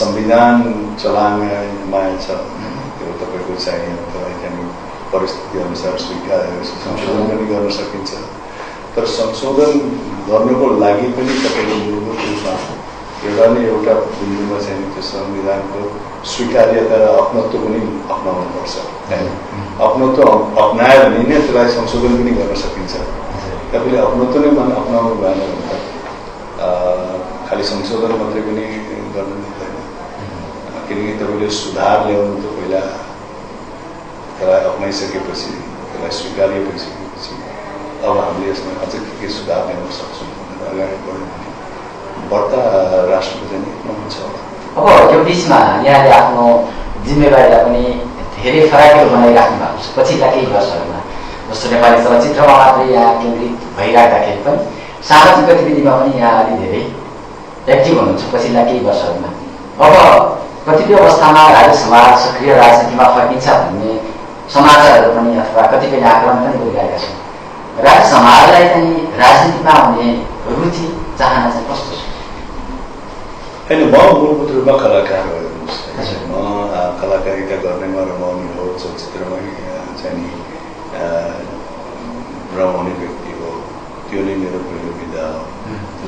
संविधान चलानमा छ त्यो तपाईँको चाहिँ परिस्थिति अनुसार स्वीकार संशोधन पनि गर्न सकिन्छ, तर संशोधन गर्नुको लागि पनि तपाईँको मूलभूत रूपमा एउटा बिन्दुमा चाहिँ त्यो संविधानको स्वीकार्यता र अपनत्व पनि अप्नाउनुपर्छ। अपनत्व अप्नायो भने नै त्यसलाई संशोधन पनि गर्न सकिन्छ। तपाईँले अपनत्व नै अप्नाउनु भएन भने त खालि संशोधन मात्रै पनि गर्नु मिल्दैन, किनकि तपाईँले सुधार ल्याउनु त पहिला त्यसलाई अप्नाइसकेपछि, त्यसलाई स्वीकार्य भइसकेपछि अब हामीले यसमा अझै के सुधार ल्याउन सक्छौँ भनेर अगाडि बढ्यो भने बढ्ता राष्ट्रको चाहिँ हुन्छ होला। अब यो बिचमा यहाँले आफ्नो जिम्मेवारीलाई पनि धेरै फराकिलो बनाइराख्नु भएको छ पछिल्ला केही वर्षहरूमा, जस्तो नेपाली चलचित्रमा मात्रै यहाँ केन्द्रित भइराख्दाखेरि पनि सामाजिक गतिविधिमा पनि यहाँ अलि धेरै एक्टिभ हुनुहुन्छ पछिल्ला केही वर्षहरूमा। अब कतिपय अवस्थामा राज्य समाज सक्रिय राजनीतिमा फर्किन्छ भन्ने समाचारहरू पनि अथवा कतिपय आकलन पनि गरिरहेका छन्। राज समाजलाई चाहिँ राजनीतिमा आउने रुचि चाहना चाहिँ कस्तो छ? होइन, म मूलभूत रूपमा कलाकार हो। हेर्नुहोस्, म कलाकारिता गर्नेमा रमाउने हो, चलचित्रमा चाहिँ नि रमाउने व्यक्ति हो, त्यो नै मेरो पहिलो विधा हो।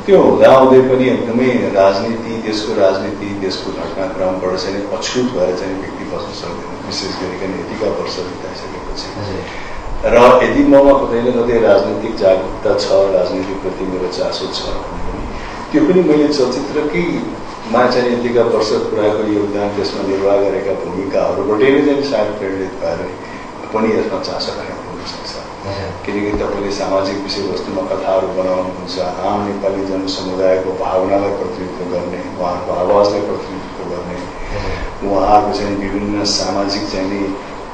त्यो हुँदाहुँदै पनि एकदमै राजनीति, देशको घटनाक्रमबाट चाहिँ अछुत भएर चाहिँ व्यक्ति बस्न सक्दैन, विशेष गरिकन यतिका वर्ष बिताइसकेपछि। र यदि ममा कतै न कतै राजनीतिक जागरुकता छ, राजनीतिप्रति मेरो चासो छ भने पनि त्यो पनि मैले चलचित्रकैमा चाहिँ यतिका वर्ष पुऱ्याएको योगदान, त्यसमा निर्वाह गरेका भूमिकाहरूबाटै नै चाहिँ सायद प्रेरित भएर पनि यसमा चासो राखेको हुनसक्छ। किनकि तपाईँले सामाजिक विषयवस्तुमा कथाहरू बनाउनुहुन्छ, आम नेपाली जनसमुदायको भावनालाई प्रतिनिधित्व गर्ने, उहाँहरूको आवाजलाई प्रतिनिधित्व गर्ने, उहाँहरूको चाहिँ विभिन्न सामाजिक चाहिँ नि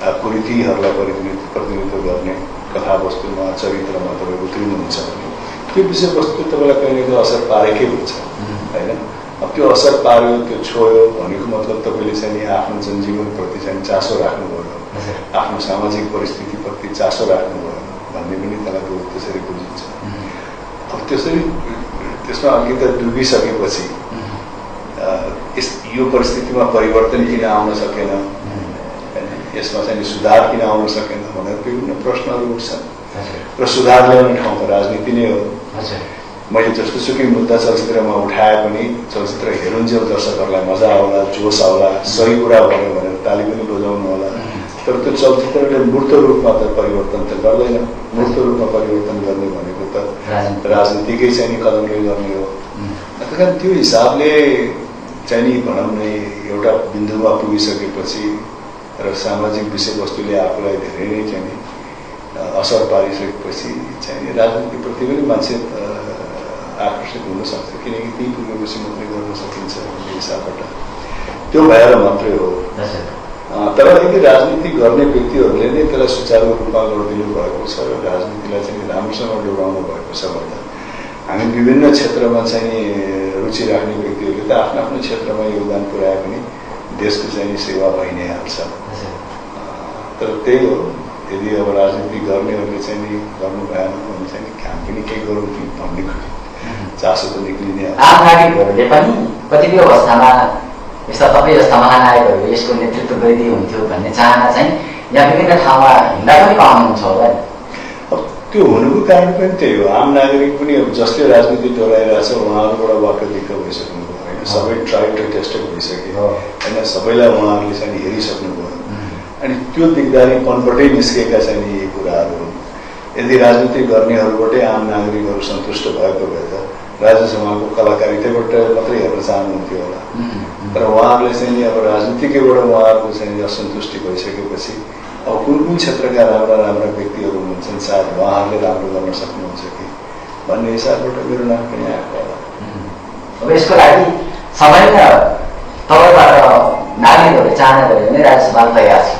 कुरीतिहरूलाई प्रतिनिधित्व गर्ने कथावस्तुमा, चरित्रमा तपाईँ उत्रिनुहुन्छ भने त्यो विषयवस्तु तपाईँलाई कहिले कहिले असर पारेकै हुन्छ होइन। अब त्यो असर पार्यो, त्यो छोयो भनेको मतलब तपाईँले चाहिँ नि आफ्नो जनजीवनप्रति चाहिँ चासो राख्नुभयो, आफ्नो सामाजिक परिस्थितिप्रति चासो राख्नुभयो भन्ने पनि त्यसलाई त्यसरी बुझिन्छ। अब त्यसमा अलिकति डुबिसकेपछि यो परिस्थितिमा परिवर्तन किन आउन सकेन, यसमा चाहिँ सुधार किन आउन सकेन भनेर विभिन्न प्रश्नहरू उठ्छन्। र सुधार ल्याउने ठाउँ त राजनीति नै हो। मैले जस्तोसुकै मुद्दा चलचित्रमा उठाए पनि चलचित्र हेरुन्जेल दर्शकहरूलाई मजा आउला, जोस आउला, सही कुरा भन्यो भनेर ताली पनि बजाउनु होला। तर त्यो चलचित्रले मूर्त रूपमा त परिवर्तन त गर्दैन। मूर्त रूपमा परिवर्तन गर्ने भनेको त राजनीतिकै चाहिँ नि कदमले गर्ने हो। त्यस कारण त्यो हिसाबले चाहिँ नि भनौँ न एउटा बिन्दुमा पुगिसकेपछि र सामाजिक विषयवस्तुले आफूलाई धेरै नै चाहिँ नि असर पारिसकेपछि चाहिँ नि राजनीतिप्रति पनि मान्छे आकर्षित हुन सक्छ, किनकि त्यही पुगेपछि मात्रै गर्न सकिन्छ भन्ने हिसाबबाट त्यो भएर मात्रै हो। तर यदि राजनीति गर्ने व्यक्तिहरूले नै त्यसलाई सुचारू रूपमा गरिदिनु भएको छ र राजनीतिलाई चाहिँ राम्रोसँग डोराउनु भएको छ भन्दा हामी विभिन्न क्षेत्रमा चाहिँ रुचि राख्ने व्यक्तिहरूले त आफ्नो आफ्नो क्षेत्रमा योगदान पुर्याए पनि देशको चाहिँ सेवा भइ नै हाल्छ। तर त्यही हो, यदि अब राजनीति गर्नेहरूले चाहिँ नि गर्नु भएन भने चाहिँ काम पनि केही गरौँ कि भन्ने चासो त निक्लिने। आम नागरिकहरूले पनि कतिपय अवस्थामा यस्ता तपाईँ जस्ता महानायकहरू यसको नेतृत्व गरिदिए हुन्थ्यो भन्ने चाहना चाहिँ यहाँ विभिन्न ठाउँमा हिँड्दा पनि पाउनुहुन्छ होला नि। अब त्यो हुनुको कारण पनि त्यही हो, आम नागरिक पनि अब जसले राजनीति डोराइरहेछ उहाँहरूबाट वाक्क दिक्क भइसक्नुभयो होइन। सबै ट्राइड र टेस्टेड भइसक्यो होइन, सबैलाई उहाँहरूले चाहिँ हेरिसक्नुभयो। अनि त्यो दिगदारीपनबाटै निस्केका चाहिँ यी कुराहरू हुन्। यदि राजनीति गर्नेहरूबाटै आम नागरिकहरू सन्तुष्ट भएको भए त राजेश हमालको कलाकारिताबाट मात्रै हेर्न चाहनुहुन्थ्यो होला। तर उहाँहरूले चाहिँ अब राजनीतिकैबाट उहाँहरूको चाहिँ असन्तुष्टि भइसकेपछि अब कुन कुन क्षेत्रका राम्रा राम्रा व्यक्तिहरू हुन्छन्, सायद उहाँहरूले राम्रो गर्न सक्नुहुन्छ कि भन्ने हिसाबबाट मेरो नाम पनि आएको होला। अब यसको लागि सबैले तपाईँबाट नागरिकहरूले चाहना गऱ्यो भने राजेश हमाल तयार छ,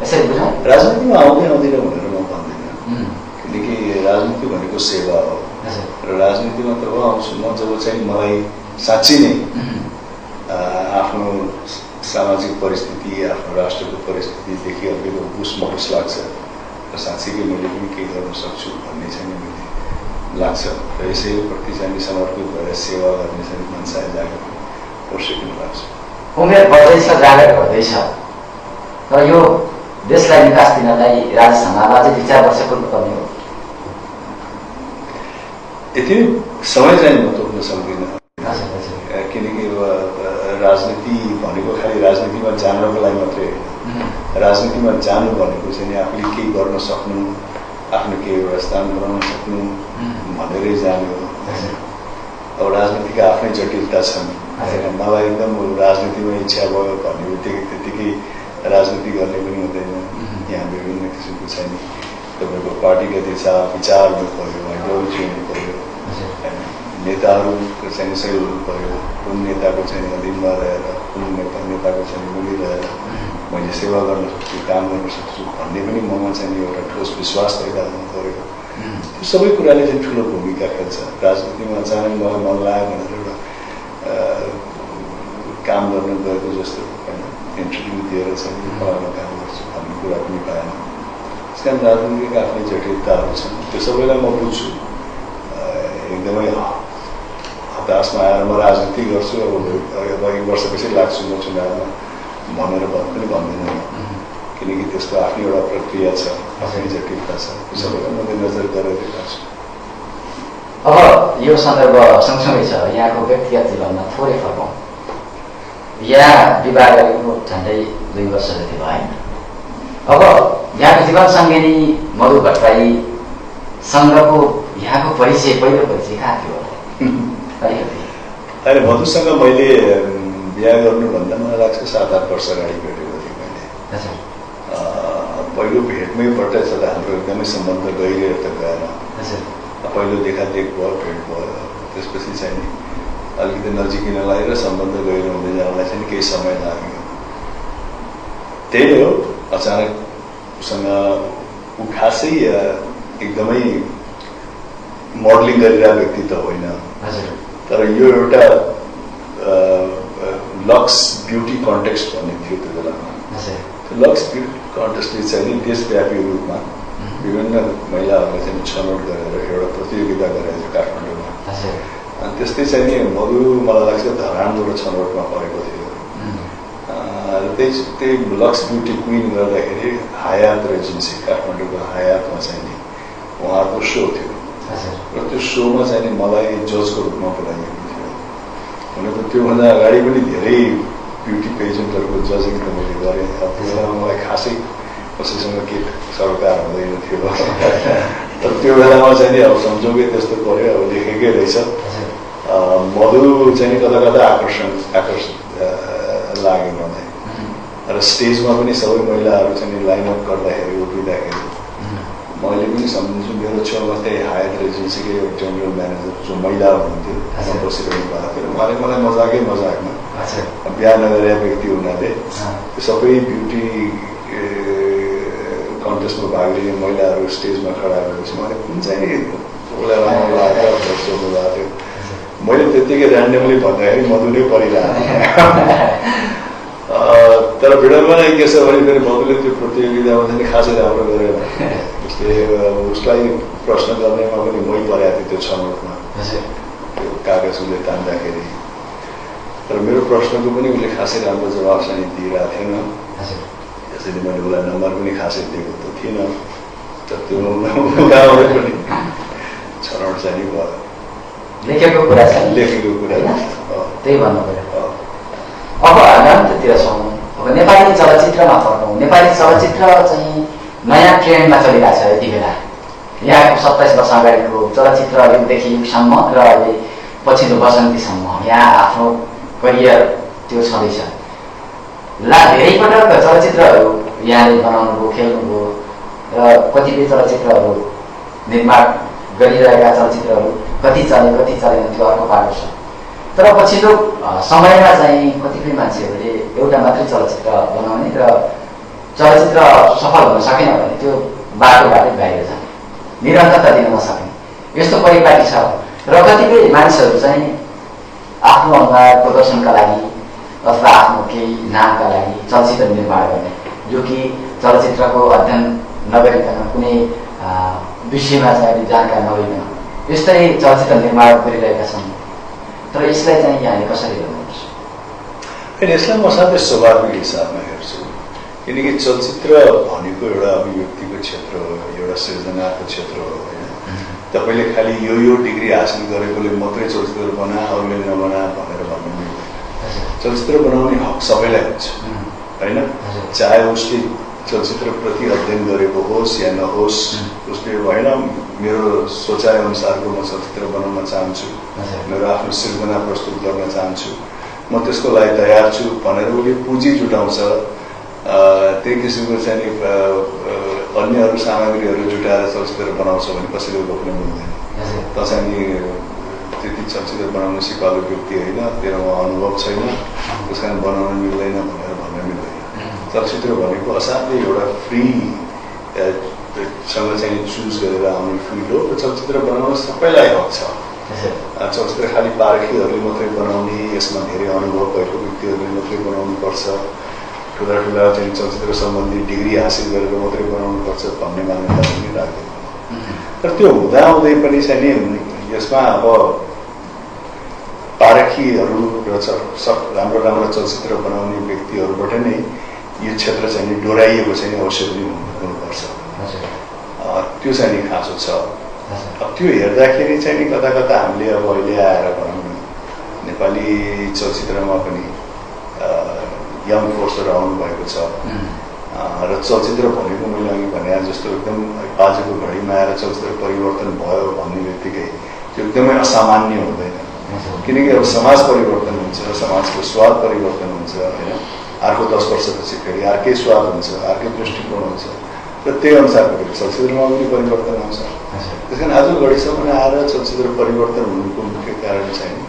यसरी बुझौँ। राजनीतिमा आउँदैन भनेर म भन्दिनँ, किनकि राजनीति भनेको सेवा हो र राजनीतिमा तब आउँछु म जब चाहिँ मलाई साँच्ची नै आफ्नो सामाजिक परिस्थिति, आफ्नो राष्ट्रको परिस्थितिदेखि अलिकति हुस महस लाग्छ र साँच्चीकै मैले पनि केही गर्न सक्छु भन्ने चाहिँ मैले लाग्छ र यसैप्रति चाहिँ समर्पित भएर सेवा गर्ने चाहिँ मनसा जागृत आवश्यक लाग्छ। उमेर बढ्दैछ, जागृत बढ्दैछ, तर यो देशलाई विकास दिनलाई राजेश हमाललाई चाहिँ 2-4 वर्ष कुर्नुपर्ने हो। यति समय चाहिँ म तोक्न सक्दिनँ, किनकि राजनीति भनेको खालि राजनीतिमा जानको लागि मात्रै होइन। राजनीतिमा जानु भनेको चाहिँ आफूले केही गर्न सक्नु, आफ्नो केही एउटा स्थान बनाउन सक्नु भनेरै जानु हो। अब राजनीतिका आफ्नै जटिलता छन्। मलाई एकदम राजनीतिमा इच्छा भयो भन्ने बित्तिकै त्यतिकै राजनीति गर्ने पनि हुँदैन। यहाँ विभिन्न किसिमको छैन, तपाईँको पार्टीगत विचार हुनु पऱ्यो, आइडियोलोजी हुनु पऱ्यो, नेताहरूको चाहिँ सही हुनु पऱ्यो, कुन नेताको चाहिँ अधीनमा रहेर कुन नेताको चाहिँ मिलिरहेर मैले सेवा गर्न सक्छु, काम गर्न सक्छु भन्ने पनि ममा चाहिँ एउटा ठोस विश्वास भइहाल्नु पऱ्यो। त्यो सबै कुराले चाहिँ ठुलो भूमिका खेल्छ। राजनीतिमा अचानक मलाई मन लाग्यो भनेर एउटा काम गर्न गएको जस्तो होइन, इन्टरभ्यू दिएर चाहिँ फलाना काम गर्छु भन्ने कुरा पनि पाएन। कारण राजनीतिक आफ्नै जटिलताहरू छन् त्यो सबैलाई म बुझ्छु एकदमै हताशमा आएर म राजनीति गर्छु अब 1 वर्षपछि लाग्छु म चुनावमा भनेर पनि भन्दैन किनकि त्यसको आफ्नै एउटा प्रक्रिया छ आफ्नै जटिलता छ त्यो सबैलाई मध्यनजर गरेर गर्छु अब यो सन्दर्भ सँगसँगै छ यहाँको व्यक्तिगत जीवनमा थोरै फर्कौँ यहाँ विवाह गरेको झन्डै 2 वर्ष जति भयो होइन अब यहाँको जीवन सङ्गिनी मधु भट्टराईसँगको यहाँको परिचय पहिलो परिचय कहाँ थियो अलिकति अहिले मधुसँग मैले बिहा गर्नुभन्दा मलाई लाग्छ 7-8 वर्ष अगाडि भेटेको थिएँ मैले पहिलो भेटमै पल्ट छँदा हाम्रो एकदमै सम्बन्ध गहिरो त गएन पहिलो देखादेख भयो भेट भयो त्यसपछि चाहिँ नि अलिकति नजिकिन लागेर सम्बन्ध गहिरो हुँदै जानलाई चाहिँ केही समय लाग्यो त्यही हो अचानक उसँग ऊ खासै एकदमै मोडलिङ गरिरहेको व्यक्ति त होइन तर यो एउटा लक्स ब्युटी कन्टेक्स्ट भन्ने थियो त्यो बेलामा लक्स ब्युटी कन्टेस्टले चाहिँ नि देशव्यापी रूपमा विभिन्न महिलाहरूलाई चाहिँ छनौट गरेर एउटा प्रतियोगिता गरेको थियो काठमाडौँमा अनि त्यस्तै चाहिँ नि मधु मलाई लाग्छ धरानबाट छनौटमा परेको थियो र त्यही लक्स ब्युटी क्विन गर्दाखेरि हयात रेजेन्सी काठमाडौँको हयातमा चाहिँ नि उहाँको सो थियो र त्यो सोमा चाहिँ नि मलाई जजको रूपमा बोलाइएको थियो हुन त त्योभन्दा अगाडि पनि धेरै ब्युटी पेजेन्टहरूको जजिङ त मैले गरेँ अब त्यो बेलामा मलाई खासै कसैसँग के सरकार हुँदैन थियो तर त्यो बेलामा चाहिँ नि अब संजोगै त्यस्तो पऱ्यो अब लेखेकै रहेछ मधु चाहिँ नि कता कता आकर्षण लाग्यो मलाई र स्टेजमा पनि सबै महिलाहरू चाहिँ नि लाइनअप गर्दाखेरि उभिँदाखेरि मैले पनि सम्झिन्छु मेरो छेउमा त्यही हायर रेजेन्सीकै जेनरल म्यानेजर जो महिला हुनुहुन्थ्यो बसिरहनु भएको थियो उहाँले मलाई मजाकमा बिहा नगरेका व्यक्ति हुनाले सबै ब्युटी कन्टेस्टमा भाग लिने महिलाहरू स्टेजमा खडा गरेपछि मैले कुन चाहिँ उसलाई राम्रो लागेर सोध्नु भएको थियो मैले त्यत्तिकै ऱ्यान्डमली भन्दाखेरि मधु नै परिरहेको तर भिडियोमा के छ भने फेरि मधुले त्यो प्रतियोगितामा चाहिँ खासै राम्रो गरेन उसले उसलाई प्रश्न गर्नेमा पनि मै परेको थियो त्यो छनौटमा त्यो कागज उसले तान्दाखेरि तर मेरो प्रश्नको पनि उसले खासै राम्रो जवाब चाहिँ दिइरहेको थिएन त्यसैले मैले उसलाई नम्बर पनि खासै दिएको त थिइनँ तर त्यो गाउँले पनि छनौट चाहिँ भयो लेखेको कुरा त्यही भन्नु पऱ्यो अब हामी अन्त्यतिर छौँ अब नेपाली चलचित्रमा फर्कौँ नेपाली चलचित्र चाहिँ नयाँ ट्रेन्डमा चलिरहेको छ यति बेला यहाँको 27 वर्ष अगाडिको चलचित्र युगदेखि युगसम्म र अहिले पछिल्लो वसन्तीसम्म यहाँ आफ्नो करियर त्यो छँदैछ धेरै पटक चलचित्रहरू यहाँले बनाउनुभयो खेल्नुभयो र कतिपय चलचित्रहरू निर्माण गरिरहेका चलचित्रहरू कति चले कति चलेन त्यो अर्को पाटो छ तर पछिल्लो समयमा चाहिँ कतिपय मान्छेहरूले एउटा मात्रै चलचित्र बनाउने र चलचित्र सफल हुन सकेन भने त्यो बाटोबाटै बाहिर जाने निरन्तरता दिन नसक्ने यस्तो परिपाटी छ र कतिपय मान्छेहरू चाहिँ आफ्नो अनुहार प्रदर्शनका लागि अथवा आफ्नो केही नामका लागि चलचित्र निर्माण गर्ने जो कि चलचित्रको अध्ययन नगरिकन कुनै विषयमा चाहिँ जानकार नभइकन यस्तै चलचित्र निर्माण गरिरहेका छन् तर यसलाई चाहिँ यहाँले कसरी हेर्नुहुन्छ यसलाई म साथै स्वाभाविक हिसाबमा हेर्छु किनकि चलचित्र भनेको एउटा अभिव्यक्तिको क्षेत्र हो एउटा सृजनाको क्षेत्र हो होइन तपाईँले खालि यो डिग्री हासिल गरेकोले मात्रै चलचित्र बना अरूले नबना भनेर भन्नु मिल्दैन चलचित्र बनाउने हक सबैलाई हुन्छ होइन चाहे उसले चलचित्रप्रति अध्ययन गरेको होस् या नहोस् उसले होइन मेरो सोचाइ अनुसारको म चलचित्र बनाउन चाहन्छु मेरो आफ्नो सृजना प्रस्तुत गर्न चाहन्छु म त्यसको लागि तयार छु भनेर उसले पुँजी जुटाउँछ त्यही किसिमको चाहिँ अन्य अरू सामग्रीहरू जुटाएर चलचित्र बनाउँछ भने कसैले रोक्न मिल्दैन त चाहिँ त्यति चलचित्र बनाउन सिकाएको व्यक्ति होइन तेरोमा अनुभव छैन त्यस कारण बनाउन मिल्दैन भनेर भन्न मिल्दैन चलचित्र भनेको असाध्यै एउटा फ्री सँग चाहिँ चुज गरेर आउने फिल्ड हो चलचित्र बनाउन सबैलाई हक छ चलचित्र खालि पारखीहरूले मात्रै बनाउने यसमा धेरै अनुभव भएको व्यक्तिहरूले मात्रै बनाउनु पर्छ ठुला ठुला चाहिँ चलचित्र सम्बन्धी डिग्री हासिल गरेर मात्रै बनाउनुपर्छ भन्ने मान्यता पनि राख्दैन। तर त्यो हुँदाहुँदै पनि चाहिँ नि यसमा अब पारखीहरू र राम्रो राम्रो चलचित्र बनाउने व्यक्तिहरूबाट नै यो क्षेत्र चाहिँ नि डोराइएको चाहिँ अवश्य पनि हुनुपर्छ। त्यो चाहिँ नि खाँचो छ। अब त्यो हेर्दाखेरि चाहिँ नि कता कता हामीले अब अहिले आएर भनौँ न नेपाली चलचित्रमा पनि यङ फोर्सहरू आउनुभएको छ र चलचित्र भनेको मैले अघि भने जस्तो एकदम आजको घडीमा आएर चलचित्र परिवर्तन भयो भन्ने बित्तिकै त्यो एकदमै असामान्य हुँदैन। किनकि अब समाज परिवर्तन हुन्छ, समाजको स्वाद परिवर्तन हुन्छ होइन। अर्को 10 वर्षपछि फेरि अर्कै स्वाद हुन्छ, अर्कै दृष्टिकोण हुन्छ र त्यही अनुसारको चलचित्रमा पनि परिवर्तन आउँछ। त्यस कारण आज घडीसम्म आएर चलचित्र परिवर्तन हुनुको मुख्य कारण चाहिँ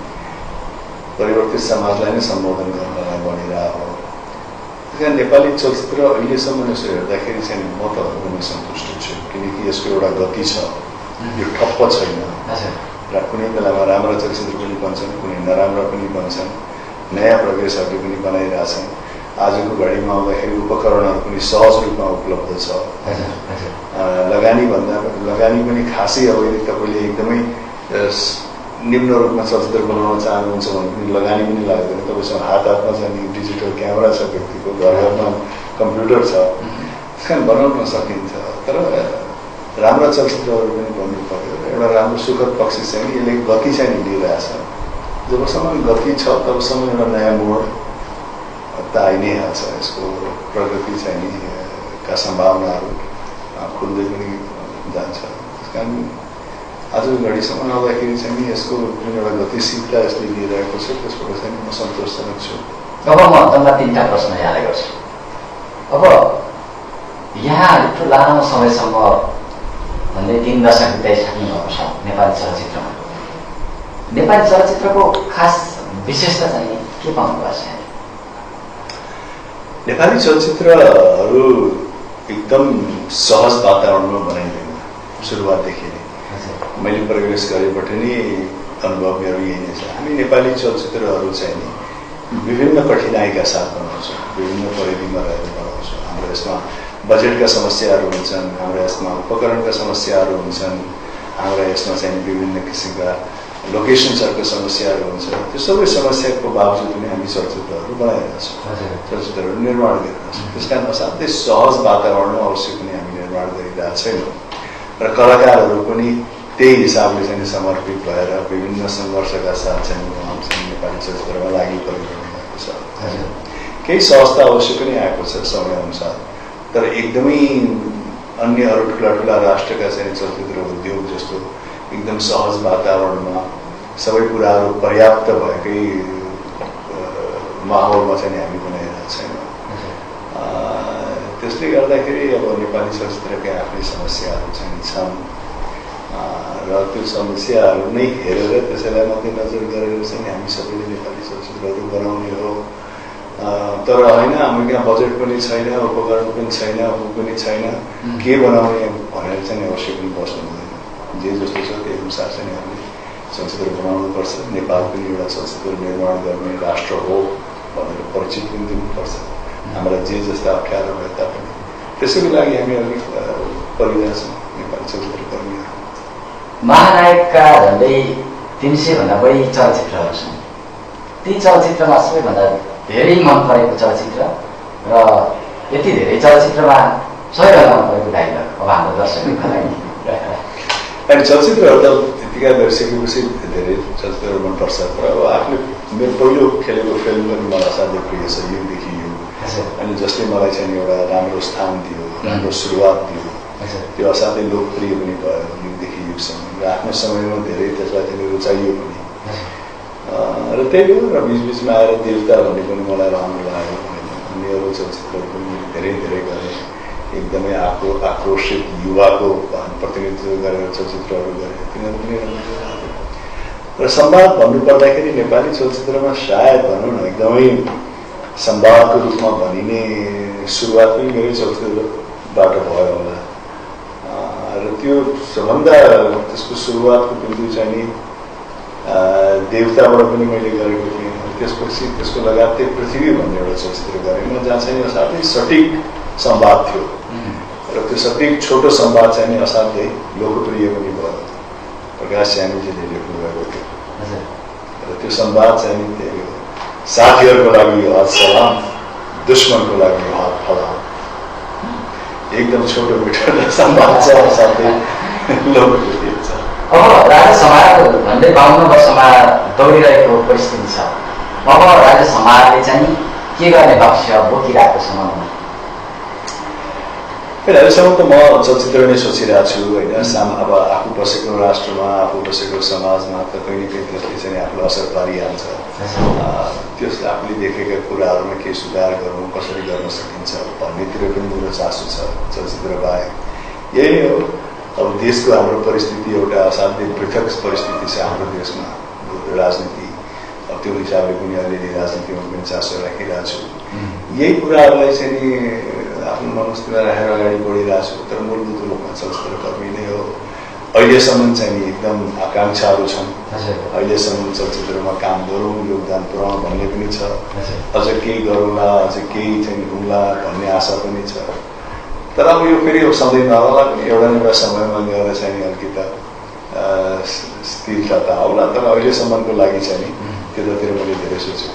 परिवर्तित समाजलाई नै सम्बोधन गर्नलाई बनिरहेको हो। त्यस कारण नेपाली चलचित्र अहिलेसम्म यसो हेर्दाखेरि चाहिँ म त एकदमै सन्तुष्ट छु। किनकि यसको एउटा गति छ, यो ठप्प छैन र कुनै बेलामा राम्रा चलचित्र पनि बन्छन्, कुनै नराम्रा पनि बन्छन्, नयाँ प्रवेशहरूले पनि बनाइरहेछन्। आजको घडीमा आउँदाखेरि उपकरणहरू पनि सहज रूपमा उपलब्ध छ। लगानी पनि खासै अब यदि तपाईँले एकदमै निम्न रूपमा चलचित्र बनाउन चाहनुहुन्छ भने पनि लगानी पनि लाग्दैन। तपाईँसँग हातमा चाहिँ डिजिटल क्यामेरा छ, व्यक्तिको घरमा कम्प्युटर छ, त्यस कारण बनाउन सकिन्छ। तर राम्रा चलचित्रहरू पनि बन्नु पर्यो। एउटा राम्रो सुखद पक्ष चाहिँ यसले गति चाहिँ लिइरहेछ। जबसम्म गति छ तबसम्म एउटा नयाँ मोड त आइ नै हाल्छ। यसको प्रगति चाहिँ नि का सम्भावनाहरू खुल्दै पनि जान्छ। त्यस कारण आजको घडीसम्म आउँदाखेरि चाहिँ नि यसको जुन एउटा गतिशीलता यसले लिइरहेको छ त्यसबाट चाहिँ म सन्तोषजनक छु। अब म अन्त्यमा 3टा प्रश्न यहाँलाई गर्छु। अब यहाँ यत्रो लामो समयसम्म भन्दै 3 दशक बिताइसक्नु भएको छ नेपाली चलचित्रमा। नेपाली चलचित्रको खास विशेषता चाहिँ के पाउनु भएको छ? नेपाली चलचित्रहरू एकदम सहज वातावरणमा बनाइँदैन सुरुवातदेखि नै। मैले प्रवेश गरेबाट नै अनुभव मेरो यही नै छ। हामी नेपाली चलचित्रहरू चाहिँ नि विभिन्न कठिनाइका साथ बनाउँछौँ, विभिन्न परिधिमा रहेर बनाउँछौँ। हाम्रो यसमा बजेटका समस्याहरू हुन्छन्, हाम्रो यसमा उपकरणका समस्याहरू हुन्छन्, हाम्रो यसमा चाहिँ विभिन्न किसिमका लोकेसन्सहरूको समस्याहरू हुन्छ। त्यो सबै समस्याको बावजुद पनि हामी चलचित्रहरू बनाइरहेका छौँ, चलचित्रहरू निर्माण गरिरहेका छौँ। त्यस कारण असाध्यै सहज वातावरणमा अवश्य पनि हामी निर्माण गरिरहेका छैनौँ र कलाकारहरू पनि त्यही हिसाबले चाहिँ समर्पित भएर विभिन्न सङ्घर्षका साथ चाहिँ नेपाली चलचित्रमा लागि परिरहनु भएको छ। केही सहजता अवश्य पनि आएको छ समयअनुसार। तर एकदमै अन्य अरू ठुला ठुला राष्ट्रका चाहिँ चलचित्र उद्योग जस्तो एकदम सहज वातावरणमा सबै कुराहरू पर्याप्त भएकै माहौलमा चाहिँ हामी बनाइरहेको छैनौँ। त्यसले गर्दाखेरि अब नेपाली चलचित्रकै आफ्नै समस्याहरू चाहिँ छन् र त्यो समस्याहरू नै हेरेर त्यसैलाई मध्यनजर गरेर चाहिँ हामी सबैले नेपाली चलचित्रहरू बनाउने हो। तर होइन, हाम्रो यहाँ बजेट पनि छैन, उपकरण पनि छैन, ऊ पनि छैन, के बनाउने भनेर चाहिँ अवश्य पनि बस्नु हुँदैन। जे जस्तो छ त्यही अनुसार चाहिँ हामीले चलचित्र बनाउनुपर्छ। नेपाल पनि एउटा चलचित्र निर्माण गर्ने राष्ट्र हो भनेर परिचित पनि दिनुपर्छ। हामीलाई जे जस्ता अप्ठ्यारो भए तापनि त्यसैको लागि हामी अलिक परिरहेछौँ नेपाली चलचित्रकर्मीहरू। महानायकका झन्डै 300 भन्दा बढी चलचित्रहरू छन्। ती चलचित्रमा सबैभन्दा धेरै मन परेको चलचित्र र यति धेरै चलचित्रमा सबैभन्दा मन परेको डाइलग अब हाम्रो दर्शकहरूको लागि। अनि चलचित्रहरू त त्यतिका गरिसकेपछि धेरै चलचित्रहरू मनपर्छ। तर अब आफूले मेरो पहिलो खेलेको फिल्म पनि मलाई असाध्यै प्रिय छ, युगदेखि युग। अनि जसले मलाई चाहिँ एउटा राम्रो स्थान दियो, राम्रो सुरुवात दियो, त्यो असाध्यै लोकप्रिय पनि भयो युगदेखि युगसम्म र आफ्नो समयमा धेरै त्यसलाई चाहिँ रुचाइयो पनि। र त्यही हो। र बिचबिचमा आएर देवता भन्ने पनि मलाई राम्रो लाग्यो। अनि अरू चलचित्रहरू पनि धेरै धेरै गरेँ। एकदमै आक्रोशित युवाको प्रतिनिधित्व गरेर चलचित्रहरू गरेँ, तिनीहरू पनि राम्रो लाग्यो। र संवाद भन्नुपर्दाखेरि नेपाली चलचित्रमा सायद भनौँ न एकदमै संवादको रूपमा भनिने सुरुवात पनि मेरै चलचित्रबाट भयो होला। र त्यो सबभन्दा त्यसको सुरुवातको बिन्दु चाहिँ नि देवताबाट पनि मैले गरेको थिएँ। त्यसपछि त्यसको लगायतै पृथ्वी भन्ने एउटा चलचित्र गरेँ जहाँ चाहिँ असाध्यै सटिक संवाद थियो र त्यो सटिक छोटो संवाद चाहिँ नि असाध्यै लोकप्रिय पनि भयो। प्रकाश स्यामीजीले लेख्नु भएको थियो र त्यो संवाद चाहिँ नि त्यही हो, साथीहरूको लागि यो हात सलाम, दुश्मनको लागि यो हात फलाम। एकदम छोटो मिठो संवाद छ, असाध्यै लोकप्रिय छ। अब राजेश हमाल झन्डै 52 वर्षमा दौडिरहेको परिस्थिति छ। अब राजेश हमालले चाहिँ के गर्ने लक्ष्य बोकिरहेको छ मनमा? अहिलेसम्म त म चलचित्र नै सोचिरहेको छु होइन। अब आफू बसेको राष्ट्रमा, आफू बसेको समाजमा त कहीँ न कहीँ त्यसले चाहिँ आफूलाई असर पारिहाल्छ। त्यस आफूले देखेका कुराहरूमा के सुधार गरौँ, कसरी गर्न सकिन्छ भन्नेतिर पनि मेरो चासो छ चलचित्र बाहेक। यही हो, अब देशको हाम्रो परिस्थिति एउटा असाध्यै पृथक परिस्थिति छ हाम्रो देशमा, राजनीति। अब त्यो हिसाबले पनि अलिअलि राजनीतिमा पनि चासो राखिरहेको छु। यही कुराहरूलाई चाहिँ नि आफ्नो मनस्थितिमा राखेर अगाडि बढिरहेको छु। तर मूलभूत रूपमा चलचित्रकर्मी नै हो। अहिलेसम्म चाहिँ नि एकदम आकाङ्क्षाहरू छन्, अहिलेसम्म चलचित्रमा काम गरौँ, योगदान पुऱ्याउँ भन्ने पनि छ। अझ केही गरौँला, अझ केही चाहिँ हुँला भन्ने आशा पनि छ। तर अब यो फेरि सधैँ नहोला पनि, एउटा न एउटा समयमा गएर चाहिँ नि अलिकति स्थिरता त आउला। तर अहिलेसम्मको लागि चाहिँ नि त्यतातिर मैले धेरै सोचेको